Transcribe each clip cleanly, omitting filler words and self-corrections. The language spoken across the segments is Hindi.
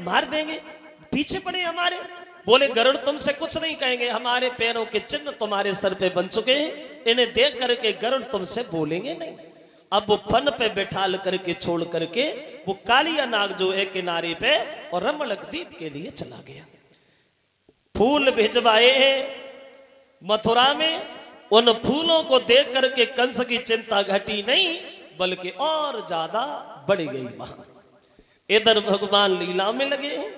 मार देंगे, पीछे पड़े हमारे। बोले गरुड़ तुमसे कुछ नहीं कहेंगे, हमारे पैरों के चिन्ह तुम्हारे सर पे बन चुके हैं, इन्हें देख करके गरुड़ तुमसे बोलेंगे नहीं। अब वो फन पे बैठाल करके छोड़ करके वो कालिया नाग जो है किनारे पे और रमणक द्वीप के लिए चला गया। फूल भिजवाए हैं मथुरा में, उन फूलों को देख करके कंस की चिंता घटी नहीं बल्कि और ज्यादा बढ़ गई वहां। इधर भगवान लीला में लगे हैं।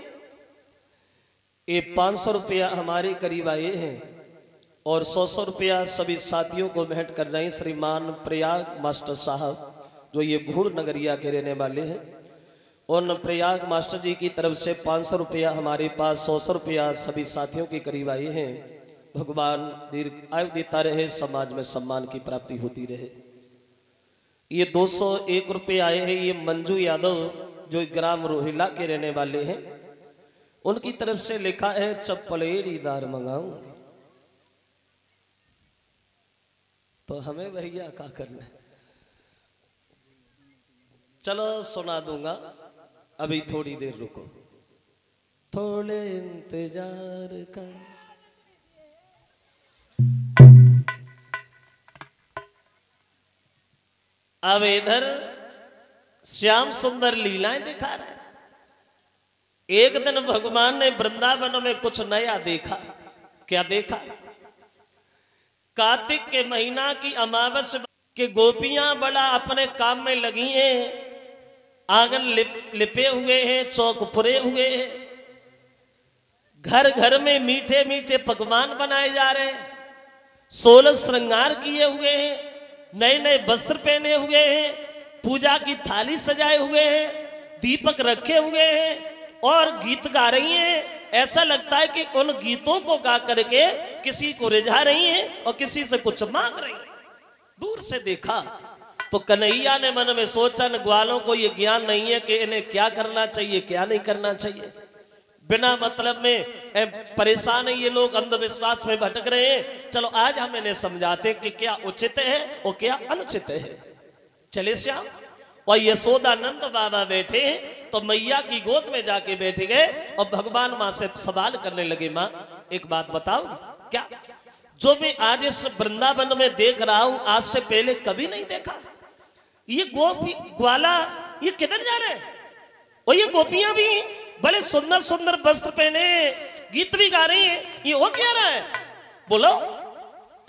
ये 500 रुपया हमारे करीब आए हैं और 100 रुपया सभी साथियों को भेंट कर रहे हैं। श्रीमान प्रयाग मास्टर साहब जो ये भूड़ नगरिया के रहने वाले हैं, उन प्रयाग मास्टर जी की तरफ से 500 रुपया हमारे पास, 100 रुपया सभी साथियों के करीब आए हैं। भगवान दीर्घ आयु देता रहे, समाज में सम्मान की प्राप्ति होती रहे। ये 201 रुपये आए हैं, ये मंजू यादव जो ग्राम रोहिला के रहने वाले हैं, उनकी तरफ से लिखा है चप्पलेरीदार मंगाऊं। तो हमें भैया क्या करना है, चलो सुना दूंगा, अभी थोड़ी देर रुको, थोड़े इंतजार का। अब इधर श्याम सुंदर लीलाएं दिखा रहा है। एक दिन भगवान ने वृंदावन में कुछ नया देखा। क्या देखा? कार्तिक के महीना की अमावस्या के गोपियां बड़ा अपने काम में लगी हैं, आंगन लिपे हुए हैं, चौक पुरे हुए हैं, घर घर में मीठे मीठे पकवान बनाए जा रहे हैं, 16 श्रृंगार किए हुए हैं, नए नए वस्त्र पहने हुए हैं, पूजा की थाली सजाए हुए हैं, दीपक रखे हुए हैं और गीत गा रही हैं। ऐसा लगता है कि उन गीतों को गा करके किसी को रिझा रही हैं और किसी से कुछ मांग रही हैं। दूर से देखा तो कन्हैया ने मन में सोचा, न ग्वालों को ये ज्ञान नहीं है कि इन्हें क्या करना चाहिए क्या नहीं करना चाहिए। बिना मतलब में परेशान है ये लोग, अंधविश्वास में भटक रहे हैं। चलो आज हम इन्हें समझाते कि क्या उचित है और क्या अनुचित है। चले श्याम। और यशोदानंद बाबा बैठे हैं तो मैया की गोद में जाके बैठ गए और भगवान माँ से सवाल करने लगे, माँ एक बात बताओ, क्या जो मैं आज इस वृंदावन में देख रहा हूं आज से पहले कभी नहीं देखा। ये ग्वाला ये किधर जा रहे हैं? और ये गोपियां भी बड़े सुंदर सुंदर वस्त्र पहने, गीत भी गा रही हैं, ये हो क्या रहा है? बोलो।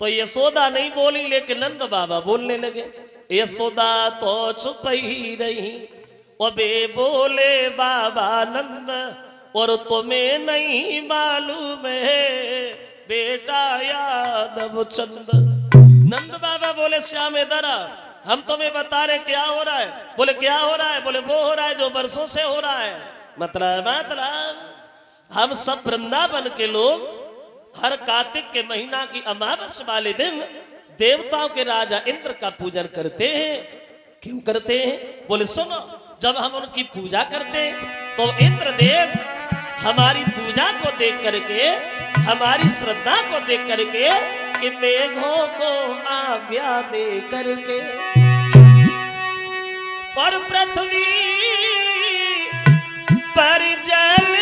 तो यशोदा नहीं बोली लेकिन नंद बाबा बोलने लगे। यशोदा तो चुप ही रही और बे बोले बाबा नंद, और तुम्हें नहीं मालूम है बेटा यादव चंद। नंद बाबा बोले श्याम इधर आ, हम तुम्हें बता रहे क्या हो रहा है। बोले क्या हो रहा है? बोले वो हो रहा है जो बरसों से हो रहा है। मतलब हम सब वृंदावन के लोग हर कार्तिक के महीना की अमावस्या वाले दिन देवताओं के राजा इंद्र का पूजन करते हैं। क्यों करते हैं? बोले सुनो, जब हम उनकी पूजा करते हैं तो इंद्रदेव हमारी पूजा को देख करके, हमारी श्रद्धा को देख करके कि मेघों को आज्ञा दे करके और पृथ्वी पर जल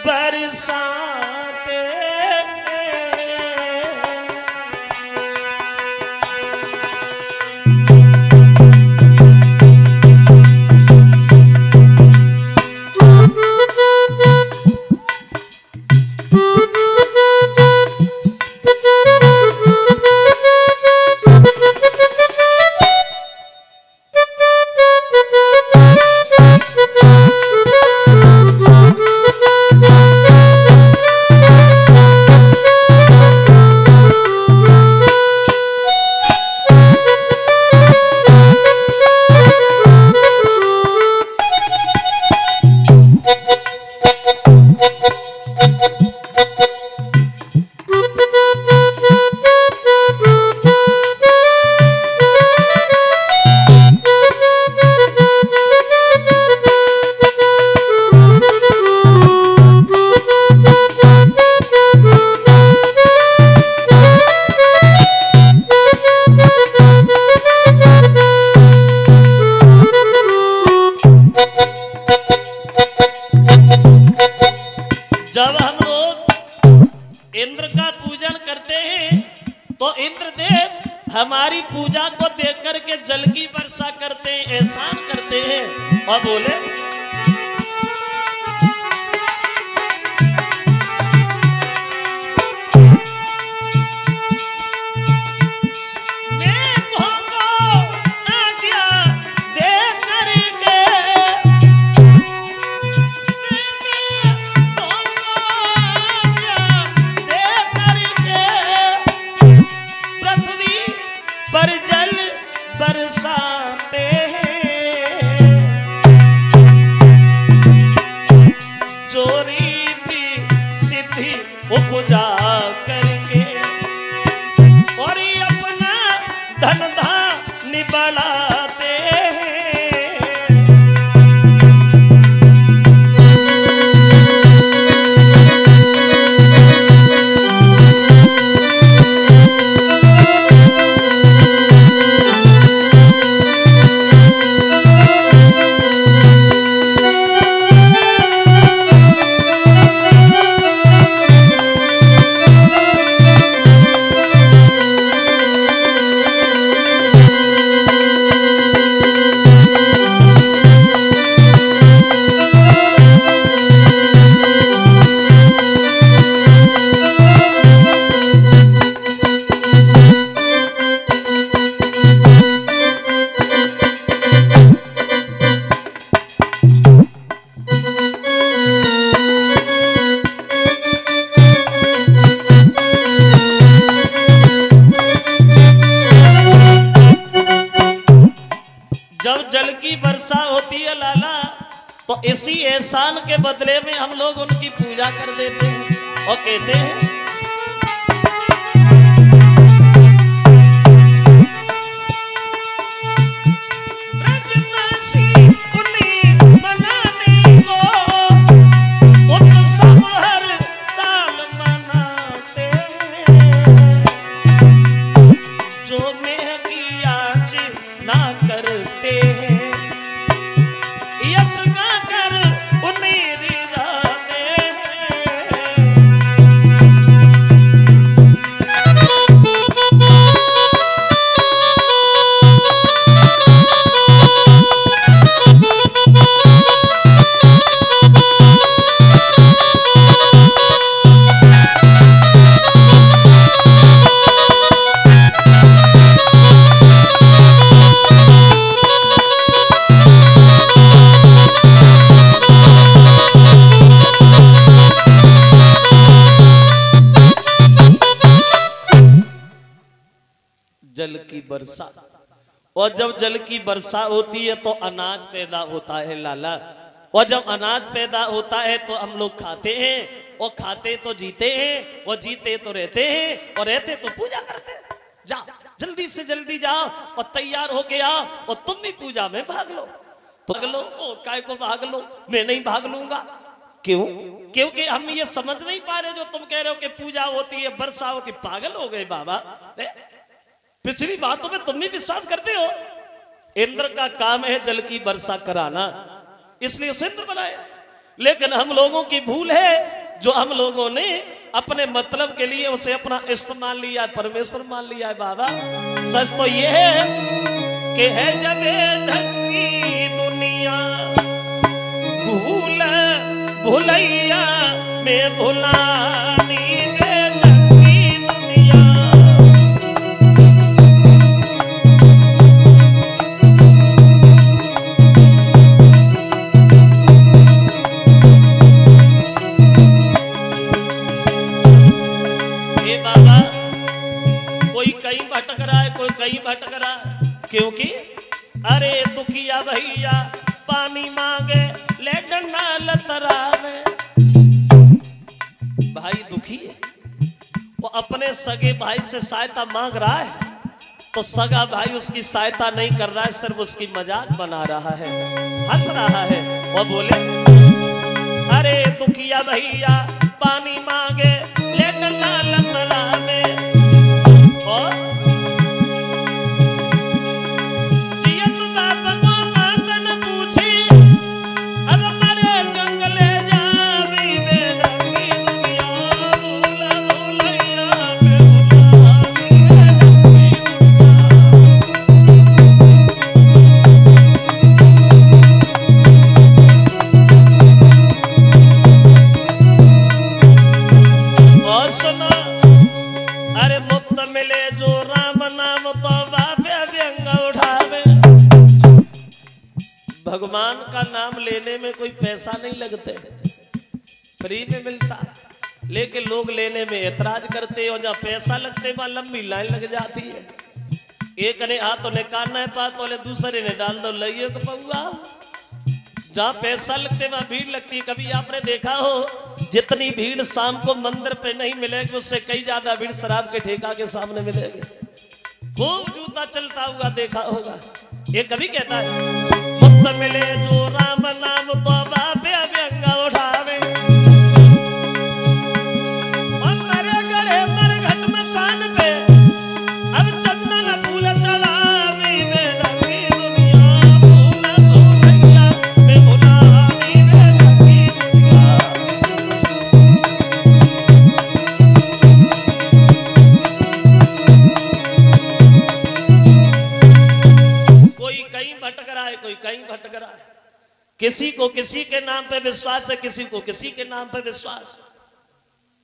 बरसाते जब हम लोग इंद्र का पूजन करते हैं तो इंद्रदेव हमारी पूजा को देख करके जल की वर्षा करते हैं, एहसान करते हैं और बोले पर जल बरसाते हैं, चोरी भी सिद्धि उपजा करके और अपना धंधा निबड़ाते हैं। जब जल की वर्षा होती है लाला तो इसी एहसान के बदले में हम लोग उनकी पूजा कर देते हैं और कहते हैं जल की वर्षा। और जब जल की वर्षा होती है तो अनाज पैदा होता है लाला, और जब अनाज पैदा होता है तो हम लोग खाते हैं, और खाते तो जीते हैं, और जीते तो रहते हैं, और रहते तो पूजा करते हैं। जा जल्दी से जल्दी जाओ और तैयार होके आओ और तुम भी पूजा में भाग लो। तो भाग लो, काय को भाग लो, मैं नहीं भाग लूंगा। क्यों? क्योंकि हम ये समझ नहीं पा रहे जो तुम कह रहे हो कि पूजा होती है, वर्षा होती, पागल हो गए बाबा। पिछली बातों में तुम भी विश्वास करते हो। इंद्र का काम है जल की वर्षा कराना, इसलिए उसे इंद्र बनाया। लेकिन हम लोगों की भूल है जो हम लोगों ने अपने मतलब के लिए उसे अपना इष्ट मान लिया, परमेश्वर मान लिया है बाबा। सच तो ये है कि है जब ढंगी दुनिया भूल भुलैया में भुलानी भटक रहा, क्योंकि अरे दुखिया भैया पानी मांगे ले डंडा लतरावे। भाई दुखी है, वो अपने सगे भाई से सहायता मांग रहा है, तो सगा भाई उसकी सहायता नहीं कर रहा है, सिर्फ उसकी मजाक बना रहा है, हंस रहा है। और बोले अरे दुखिया भैया पानी मांगे ले डंडा लतरावे, और भगवान का नाम लेने में कोई पैसा नहीं लगते, फ्री में मिलता है, लेकिन लोग लेने में ऐतराज करते हैं और जहाँ पैसा लगते वहां लंबी लाइन लग जाती है। एक ने हाथ तो निकालना है पा तो दूसरे ने डाल दो लइए तो पौआ। जहाँ पैसा लगते वहां भीड़ लगती है। कभी आपने देखा हो जितनी भीड़ शाम को मंदिर पे नहीं मिलेगी उससे कई ज्यादा भीड़ शराब के ठेका के सामने मिलेगी। खूब जूता चलता हुआ देखा होगा। ये कभी कहता है मुक्त मिले जो राम नाम तो बापे अभ्यंगा उठावे और मरे गड़े मर घट मसान पे अब चंदन फूल चलावी में रंगी दुनिया भूला तो भैया में भुलावी में रंगी दुनिया। कोई कहीं भटक रहा है, कोई कहीं भटक रहा है। किसी को किसी के नाम पे विश्वास है, किसी को किसी के नाम पे विश्वास।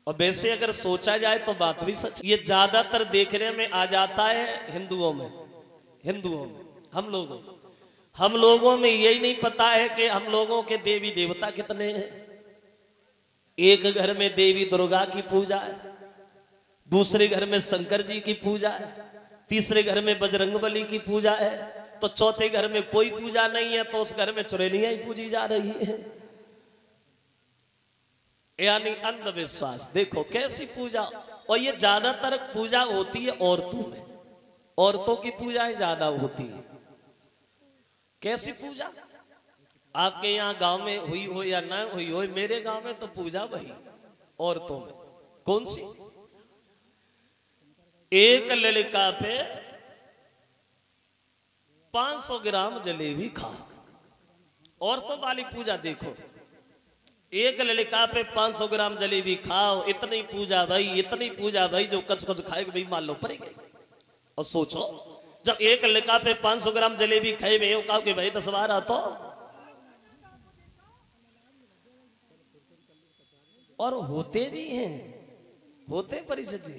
और वैसे अगर सोचा जाए तो बात भी सच। ये ज्यादातर देखने में आ जाता है हिंदुओं में। हम लोगों में यही नहीं पता है कि हम लोगों के देवी देवता कितने हैं। एक घर में देवी दुर्गा की पूजा है, दूसरे घर में शंकर जी की पूजा है, तीसरे घर में बजरंगबली की पूजा है, तो चौथे घर में कोई पूजा नहीं है तो उस घर में चुड़ैलियां ही पूजी जा रही है। यानी अंधविश्वास। देखो कैसी पूजा। और ये ज्यादातर पूजा होती है औरतों में, औरतों की पूजाएं ज्यादा होती है। कैसी पूजा? आपके यहाँ गांव में हुई हो या ना हुई हो, मेरे गांव में तो पूजा वही औरतों में। कौन सी? एक लड़का पे 500 ग्राम जलेबी खाओ। औरतों वाली पूजा देखो, एक लड़का पे 500 ग्राम जलेबी खाओ। इतनी पूजा भाई, इतनी पूजा भाई, जो कच कच खाएगा भाई मान लो पड़ेगी। और सोचो जब एक लड़का पे 500 ग्राम जलेबी खाए में कहा कि भाई 10 बार तो, और होते भी हैं, होते परिषद जी।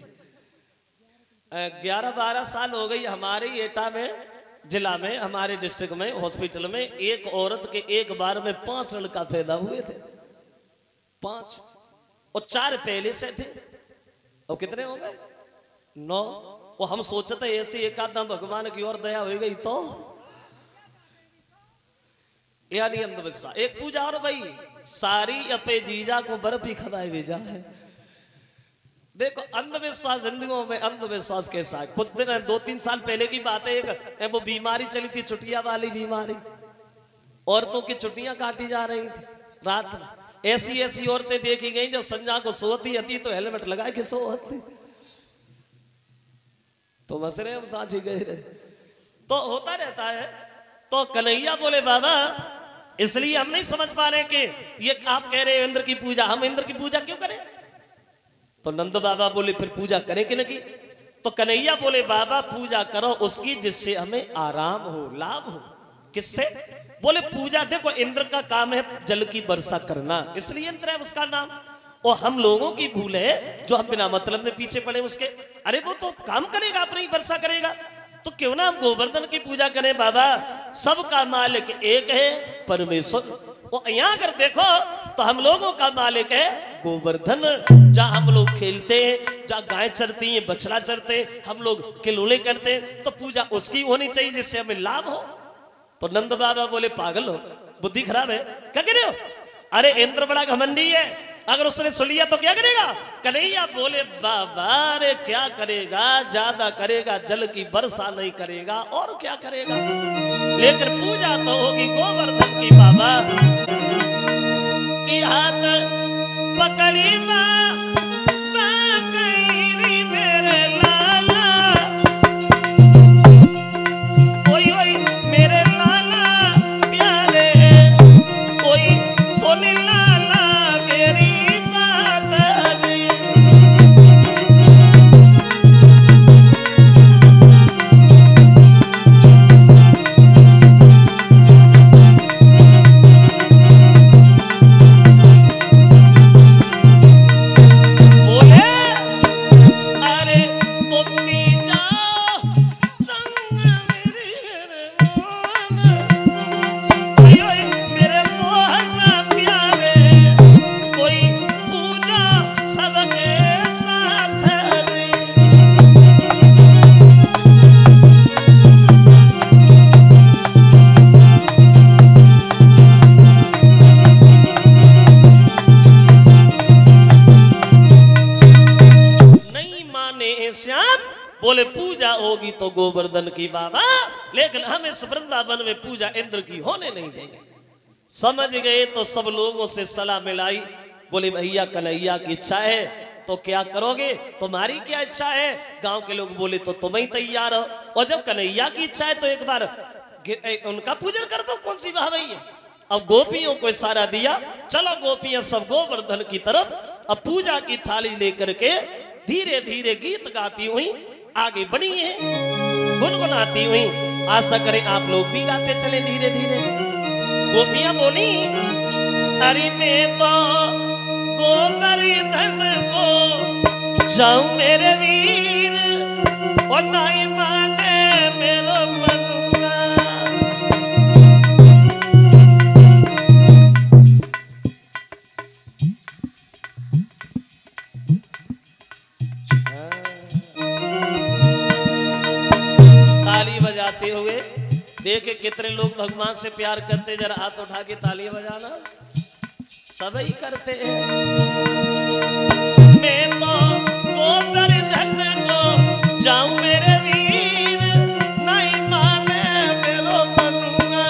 11-12 साल हो गई हमारे एटा में, जिला में, हमारे डिस्ट्रिक्ट में, हॉस्पिटल में एक औरत के एक बार में 5 लड़का पैदा हुए थे। 5 और 4 पहले से थे। और कितने हो गए? 9। और हम सोचते ऐसे एक आधा भगवान की ओर दया हो गई तो, यानी अंधविश्वास। एक पूजा और भाई, सारी अपे जीजा को बर्फी खवाए भेजा है। देखो अंधविश्वास जिंदगियों में, अंधविश्वास कैसा है। कुछ दिन 2-3 साल पहले की बात है, एक वो बीमारी चली थी, छुट्टियां वाली बीमारी। औरतों की छुट्टियां काटी जा रही थी रात में। ऐसी ऐसी औरतें देखी गई जब संजा को सोती हती तो हेलमेट लगा के सोती, तो बस रहे हम साझी गए रहे। तो होता रहता है। तो कन्हैया बोले बाबा इसलिए हम नहीं समझ पा रहे कि ये आप कह रहे हैं इंद्र की पूजा, हम इंद्र की पूजा क्यों करें? तो नंद बाबा बोले फिर पूजा करें कि नहीं? तो कन्हैया बोले बाबा पूजा करो उसकी जिससे हमें आराम हो, लाभ हो। किससे? बोले पूजा। देखो इंद्र का काम है जल की वर्षा करना, इसलिए इंद्र है उसका नाम। और हम लोगों की भूल है जो हम बिना मतलब में पीछे पड़े उसके। अरे वो तो काम करेगा, अपनी वर्षा करेगा, तो क्यों ना हम गोवर्धन की पूजा करें। बाबा सबका मालिक एक है परमेश्वर। और यहाँ अगर देखो तो हम लोगों का मालिक है गोवर्धन। जहाँ हम लोग खेलते हैं, जहाँ गाय चरती हैं, बछड़ा चरते हैं, हम लोग किलोले करते हैं, तो पूजा उसकी होनी चाहिए जिससे हमें लाभ हो। तो नंद बाबा बोले पागल हो, बुद्धि खराब है, क्या कह रहे हो? अरे इंद्र बड़ा घमंडी है, अगर उसने सुन लिया तो क्या करेगा? कन्हैया बोले बाबा रे क्या करेगा? ज्यादा करेगा, जल की वर्षा नहीं करेगा, और क्या करेगा? लेकिन पूजा तो होगी गोवर्धन की। बाबा की हाथ पकड़ी माँ मेरे लाला, कोई मेरे लाला प्यारे, कोई सोनी लाला मेरी बात। बोले पूजा होगी तो गोवर्धन की बाबा, लेकिन हम इस वृंदावन में पूजा इंद्र की होने नहीं देंगे। समझ गए तो सब लोगों से सलाह मिलाई। बोले भैया कन्हैया की इच्छा है तो क्या करोगे, तुम्हारी क्या इच्छा है? गांव के लोग बोले तो तुम ही तैयार हो, और जब कन्हैया की इच्छा है तो एक बार उनका पूजन कर दो, कौन सी बात है। अब गोपियों को इशारा दिया, चलो गोपियां सब गोवर्धन की तरफ। अब पूजा की थाली लेकर के धीरे धीरे गीत गाती हुई आगे बढ़ी है, गुनगुनाती हुई। आशा करें आप लोग भी गाते चले धीरे धीरे। गोपियां बोली, अरे मैं तो गोवर्धन को जाऊं मेरे वीर, और नहीं माने मेरो मनुआ। ताली बजाते हुए देखे कितने लोग भगवान से प्यार करते, जरा हाथ उठा के ताली बजाना, सब ही करते हैं। मैं तो गोवर्धन को जाऊं मेरे वीर, नहीं माने मेरो मनुआ।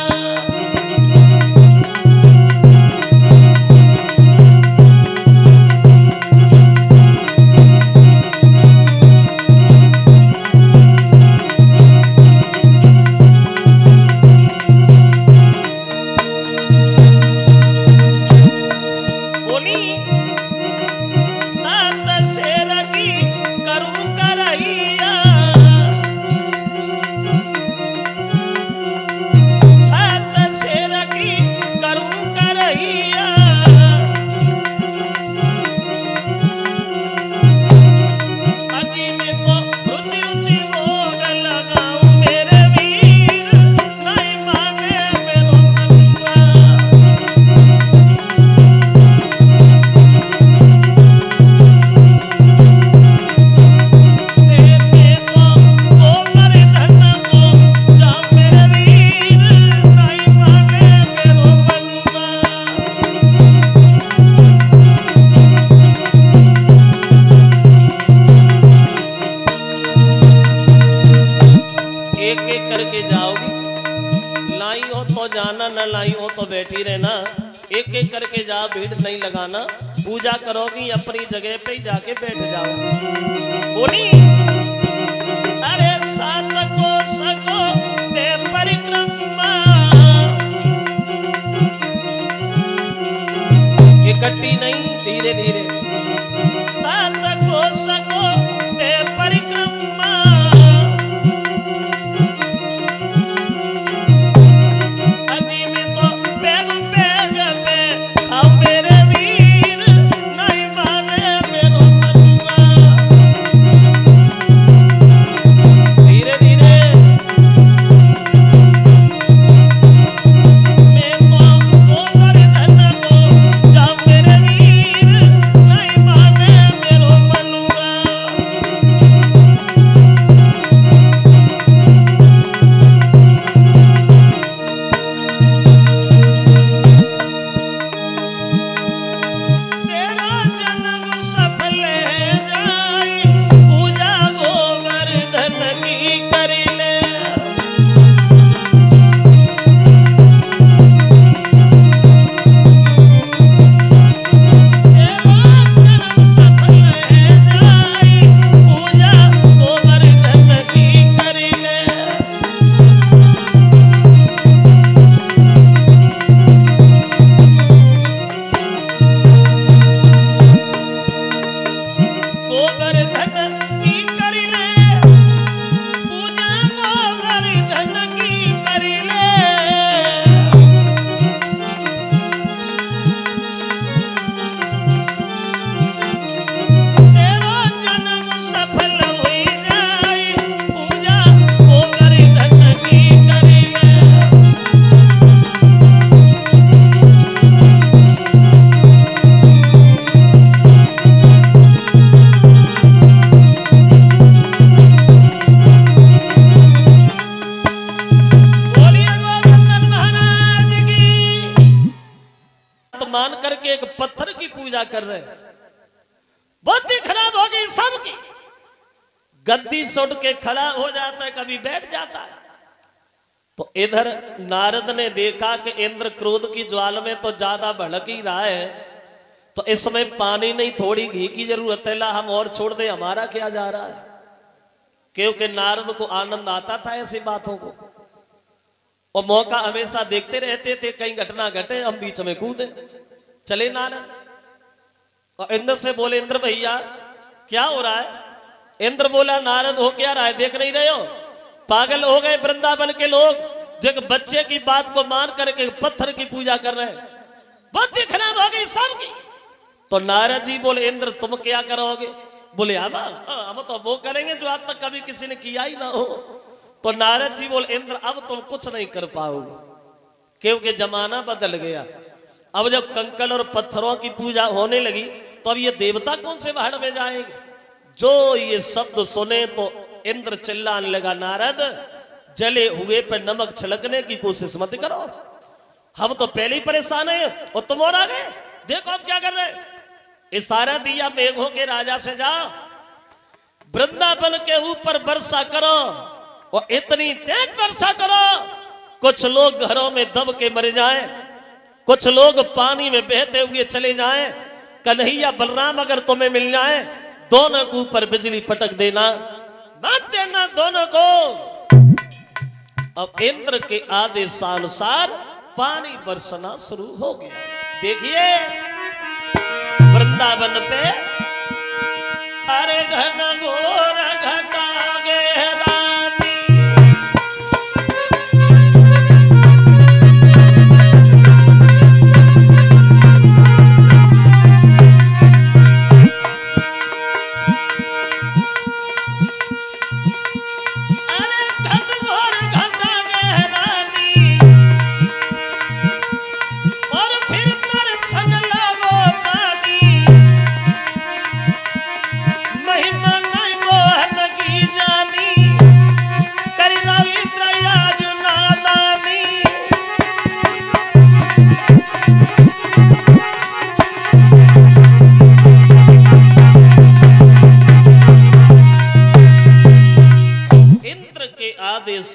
बैठी रहना, एक एक करके जा, भीड़ नहीं लगाना। पूजा करोगी अपनी जगह पे ही जाके बैठ जाओ। बोली, अरे सात को सको दे परिक्रमा, इकट्ठी नहीं, धीरे धीरे। सात को सको दे परिक्रमा, कर रहे, बुद्धि खराब होगी सबकी। गद्दी से उठ के खड़ा हो जाता है, कभी बैठ जाता है। तो इधर नारद ने देखा कि इंद्र क्रोध की ज्वाला में तो ज्यादा भड़क ही रहा है, तो इस समय पानी नहीं थोड़ी घी की जरूरत है, ला हम और छोड़ दे, हमारा क्या जा रहा है। क्योंकि नारद को आनंद आता था ऐसी बातों को, और मौका हमेशा देखते रहते थे, कहीं घटना घटे हम बीच में कूदे। चले नारद और इंद्र से बोले, इंद्र भैया क्या हो रहा है। इंद्र बोला, नारद हो क्या रहा है, देख नहीं रहे हो, पागल हो गए वृंदावन के लोग, देख बच्चे की बात को मान करके पत्थर की पूजा कर रहे हैं, बुद्धि खराब हो गई सबकी। तो नारद जी बोले, इंद्र तुम क्या करोगे। बोले, हम तो वो करेंगे जो आज तक कभी किसी ने किया ही ना हो। तो नारद जी बोले, इंद्र अब तुम कुछ नहीं कर पाओगे, क्योंकि जमाना बदल गया। अब जब कंकड़ और पत्थरों की पूजा होने लगी तो अब ये देवता कौन से भाड़ में जाएंगे। जो ये शब्द सुने तो इंद्र चिल्लाने लगा, नारद जले हुए पर नमक छिड़कने की कोशिश मत करो, हम तो पहले ही परेशान हैं और तुम और आ गए, देखो हम क्या कर रहे हैं। इशारा दिया, मेघों के राजा से जाओ वृंदावन के ऊपर वर्षा करो, और इतनी तेज वर्षा करो कुछ लोग घरों में दब के मर जाएं, कुछ लोग पानी में बहते हुए चले जाएं। कन्हैया बलराम अगर तुम्हें मिल जाए, दोनों के ऊपर बिजली पटक देना, मत देना दोनों को। अब इंद्र के आदेशानुसार पानी बरसना शुरू हो गया। देखिए वृंदावन पे अरे घन घोर घटा गहरानी,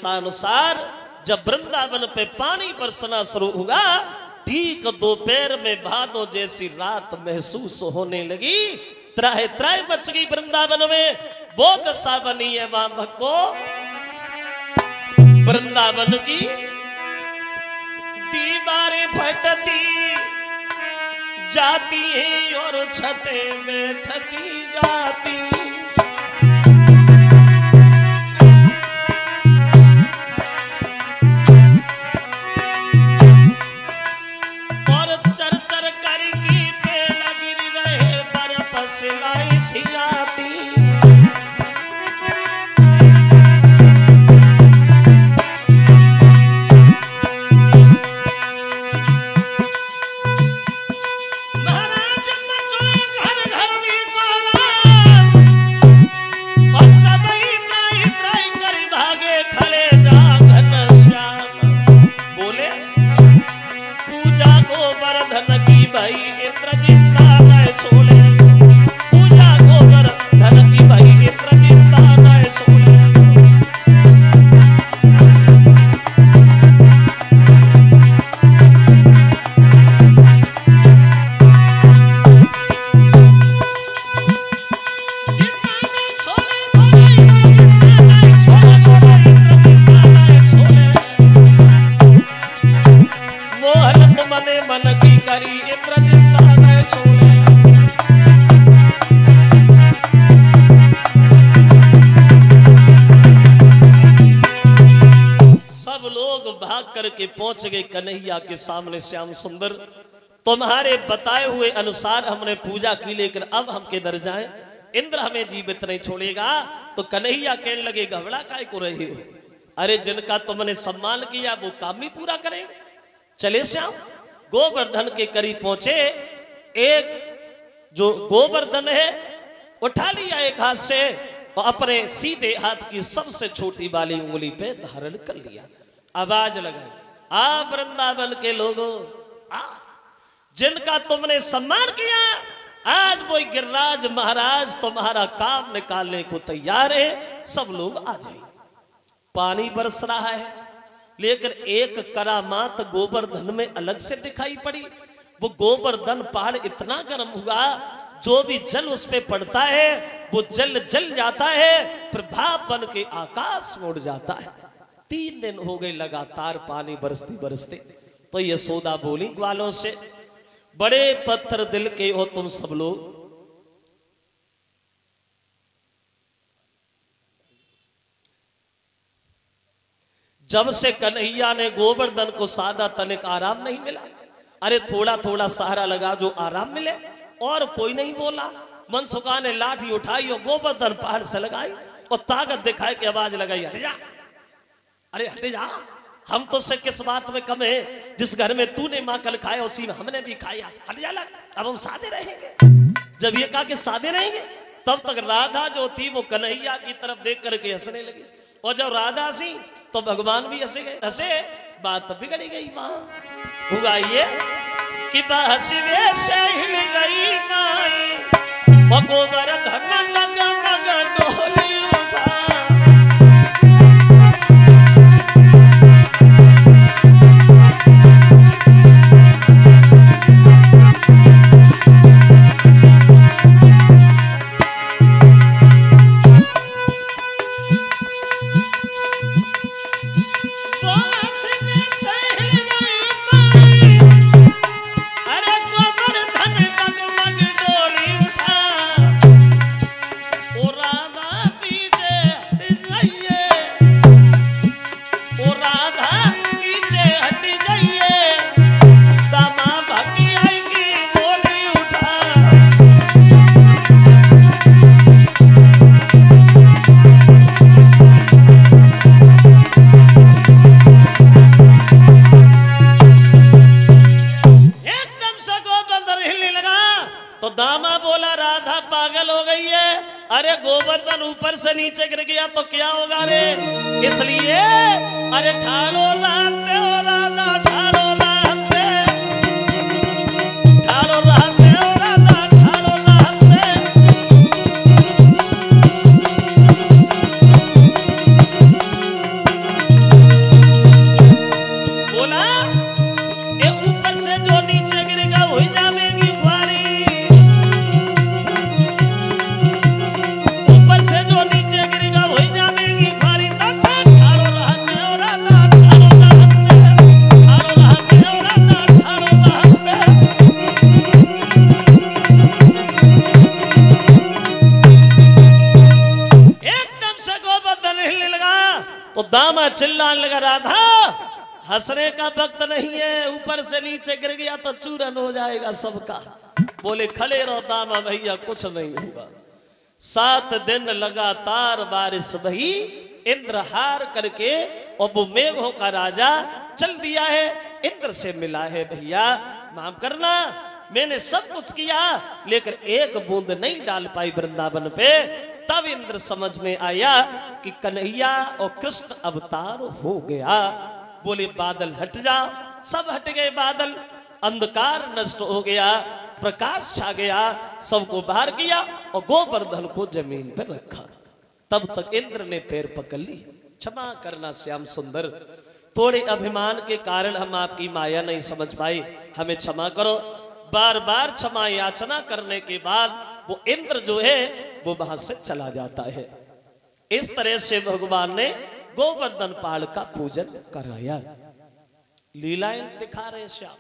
अनुसार जब वृंदावन पे पानी बरसना शुरू हुआ, ठीक दोपहर में भादों जैसी रात महसूस होने लगी। त्राहे त्राहे मच गई वृंदावन में। वो दशा बनी है वहां भक्तों, वृंदावन की दीवारें फटती जाती है और छतें बैठती जाती। करके पहुंच गए कन्हैया के सामने। श्याम सुंदर, तुम्हारे बताए हुए अनुसार हमने पूजा की, लेकिन अब हम किधर जाएं? इंद्र हमें जीवित नहीं छोड़ेगा। तो कन्हैया कहने लगे, घबरा काय को रहे हो? अरे जिनका तुमने सम्मान किया वो काम ही पूरा करेंगे। चले श्याम। गोवर्धन के करीब पहुंचे, एक जो गोवर्धन है उठा लिया एक हाथ से और अपने सीधे हाथ की सबसे छोटी वाली उंगली पे धारण कर लिया। आवाज लगाई, आ वृंदावन के लोगों, आ जिनका तुमने सम्मान किया आज वो गिरिराज महाराज तुम्हारा काम निकालने को तैयार है, सब लोग आ जाए। पानी बरस रहा है, लेकिन एक करामात गोवर्धन में अलग से दिखाई पड़ी। वो गोवर्धन पहाड़ इतना गर्म हुआ, जो भी जल उस पे पड़ता है वो जल जल जाता है, फिर भाप बन के आकाश में उड़ जाता है। 3 दिन हो गए लगातार पानी बरसते बरसते। तो यशोदा बोली ग्वालों से, बड़े पत्थर दिल के हो तुम सब लोग, जब से कन्हैया ने गोवर्धन को सादा तनिक आराम नहीं मिला। अरे थोड़ा थोड़ा सहारा लगा जो आराम मिले, और कोई नहीं बोला। मनसुखा ने लाठी उठाई और गोवर्धन पहाड़ से लगाई और ताकत दिखाई के आवाज लगाई, हट जा, अरे हट जा, हम तो से किस बात में कम है, जिस घर में तूने माखन खाया उसी में हमने भी खाया, हट जा लग, अब हम सादे रहेंगे। जब ये कहा कि सादे रहेंगे, तब तक राधा जो थी वो कन्हैया की तरफ देख करके हंसने लगी, और जब राधा हंसी तो भगवान भी हंसे गए। हंसे, बात बिगड़ गई। वहां हुआ ये कि हंसवे से हिल गई माई, वो गोवर्धन लगा मगर डोली उठा। गोवर्धन ऊपर से नीचे गिर गया तो क्या होगा रे, इसलिए अरे ठाड़ो लाते हो राधा, ठाड़ो लाते, ठाड़ो लाते हो राधा, ठाड़ो लाते। बोला ये ऊपर से जो नीचे गिरेगा वही जावेगी ख्वारी, तो दामा चिल्लाने लगा, राधा हंसने का वक्त नहीं है, ऊपर से नीचे गिर गया तो चूरन हो जाएगा सबका। बोले खड़े रहो दामा भैया, कुछ नहीं होगा। 7 दिन लगातार बारिश बही, इंद्र हार करके और वो मेघों का राजा चल दिया है, इंद्र से मिला है। भैया माफ करना, मैंने सब कुछ किया लेकिन एक बूंद नहीं डाल पाई वृंदावन पे। तब इंद्र समझ में आया कि कन्हैया और कृष्ण अवतार हो गया। बोले बादल हट जा, सब हट गए बादल, अंधकार नष्ट हो गया, प्रकाश छा गया, सबको बाहर किया और गोवर्धन को जमीन पर रखा। तब तक इंद्र ने पैर पकड़ ली, क्षमा करना श्याम सुंदर, थोड़े अभिमान के कारण हम आपकी माया नहीं समझ पाए, हमें क्षमा करो। बार बार क्षमा याचना करने के बाद वो इंद्र जो है वो वहां से चला जाता है। इस तरह से भगवान ने गोवर्धन पहाड़ का पूजन कराया। लीलाएं दिखा रहे श्याम।